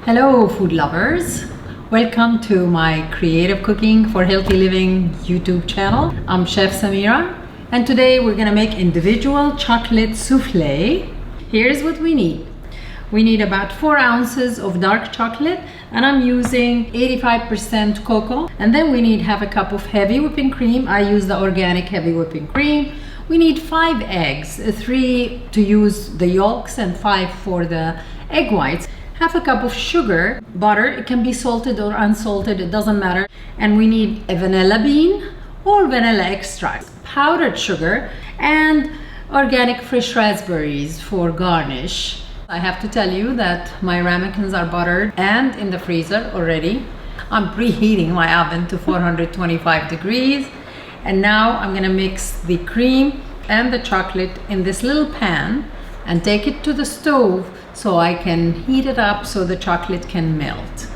Hello food lovers, welcome to my creative cooking for healthy living YouTube channel. I'm Chef Samira and today we're gonna make individual chocolate souffle. Here's what we need. We need about 4 ounces of dark chocolate and I'm using 85% cocoa, and then we need half a cup of heavy whipping cream. I use the organic heavy whipping cream. We need 5 eggs, 3 to use the yolks and 5 for the egg whites. Half a cup of sugar, butter, it can be salted or unsalted, it doesn't matter. And we need a vanilla bean or vanilla extract, powdered sugar, and organic fresh raspberries for garnish. I have to tell you that my ramekins are buttered and in the freezer already. I'm preheating my oven to 425 degrees. And now I'm gonna mix the cream and the chocolate in this little pan and take it to the stove so I can heat it up so the chocolate can melt.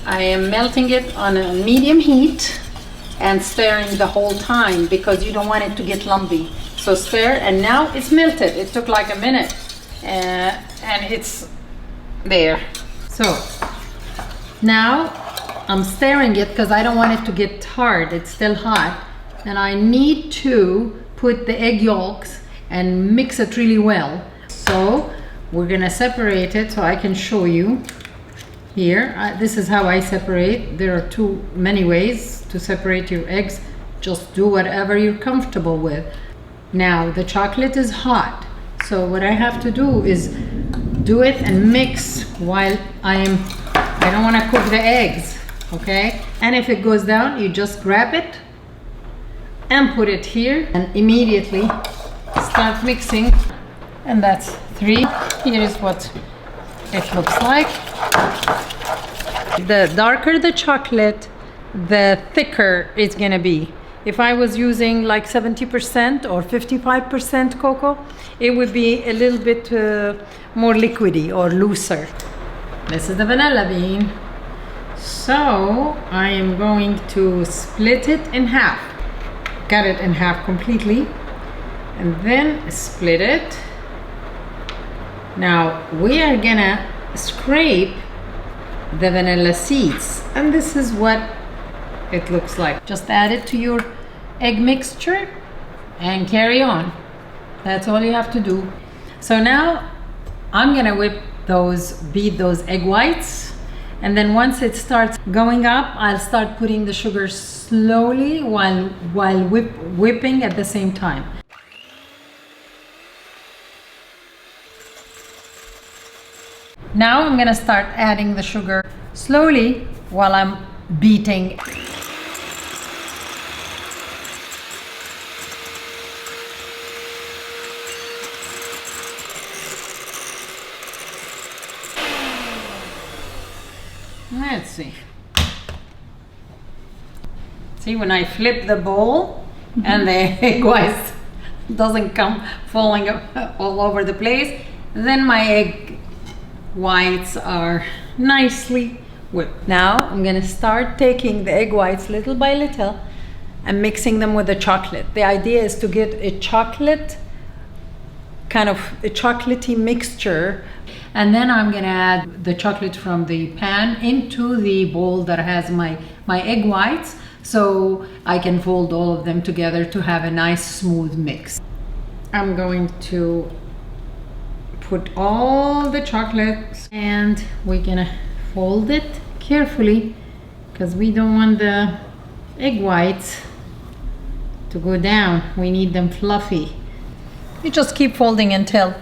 I am melting it on a medium heat and stirring the whole time because you don't want it to get lumpy. So stir, and now it's melted. It took like a minute and it's there. So now I'm stirring it because I don't want it to get hard. It's still hot. And I need to put the egg yolks and mix it really well. So we're gonna separate it so I can show you here. This is how I separate. There are too many ways to separate your eggs. Just do whatever you're comfortable with. Now the chocolate is hot, so what I have to do is do it and mix while I don't want to cook the eggs, okay? And if it goes down, you just grab it and put it here and immediately start mixing. And that's 3. Here is what it looks like. The darker the chocolate, the thicker it's gonna be. If I was using like 70% or 55% cocoa, it would be a little bit more liquidy or looser. This is the vanilla bean. So I am going to split it in half. Cut it in half completely and then split it. Now we are gonna scrape the vanilla seeds, and this is what it looks like. Just add it to your egg mixture and carry on. That's all you have to do. So now I'm gonna beat those egg whites, and then once it starts going up, I'll start putting the sugar slowly while whipping at the same time. Now I'm gonna start adding the sugar slowly while I'm beating. Let's see. See, when I flip the bowl and the egg whites doesn't come falling all over the place, then my egg whites are nicely whipped. Now I'm gonna start taking the egg whites little by little and mixing them with the chocolate. The idea is to get a chocolate, kind of a chocolatey mixture, and then I'm gonna add the chocolate from the pan into the bowl that has my egg whites, so I can fold all of them together to have a nice smooth mix. I'm going to put all the chocolates and we're gonna fold it carefully because we don't want the egg whites to go down. We need them fluffy. You just keep folding until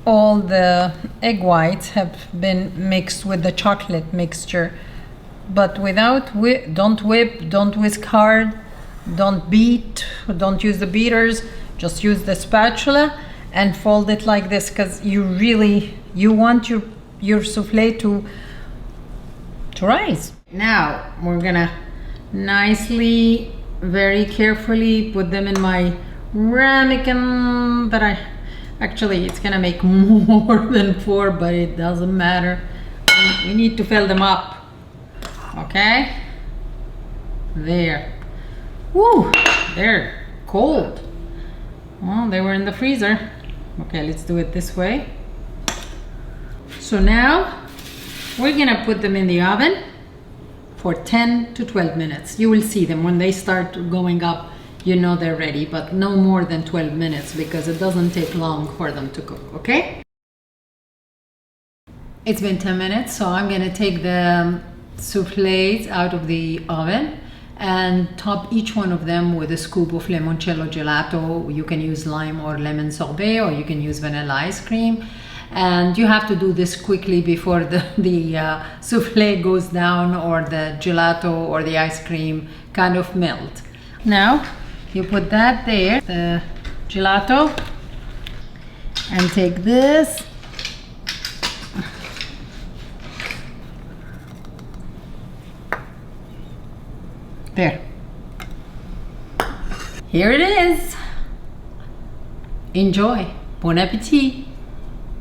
all the egg whites have been mixed with the chocolate mixture, but don't whip, don't whisk hard, don't beat, don't use the beaters, just use the spatula and fold it like this because you want your souffle to rise. Now we're gonna nicely, very carefully put them in my ramekin that actually it's gonna make more than 4, but it doesn't matter. We need to fill them up. Okay, there. Woo, they're cold. Well, they were in the freezer. Okay, let's do it this way. So now We're gonna put them in the oven for 10 to 12 minutes. You will see them when they start going up, you know they're ready, but no more than 12 minutes because it doesn't take long for them to cook, okay? It's been 10 minutes, so I'm gonna take the soufflés out of the oven and top each one of them with a scoop of limoncello gelato. You can use lime or lemon sorbet, or you can use vanilla ice cream. And you have to do this quickly before the soufflé goes down or the gelato or the ice cream kind of melt. Now you put that there, the gelato, and take this there. Here it is. Enjoy. Bon appetit.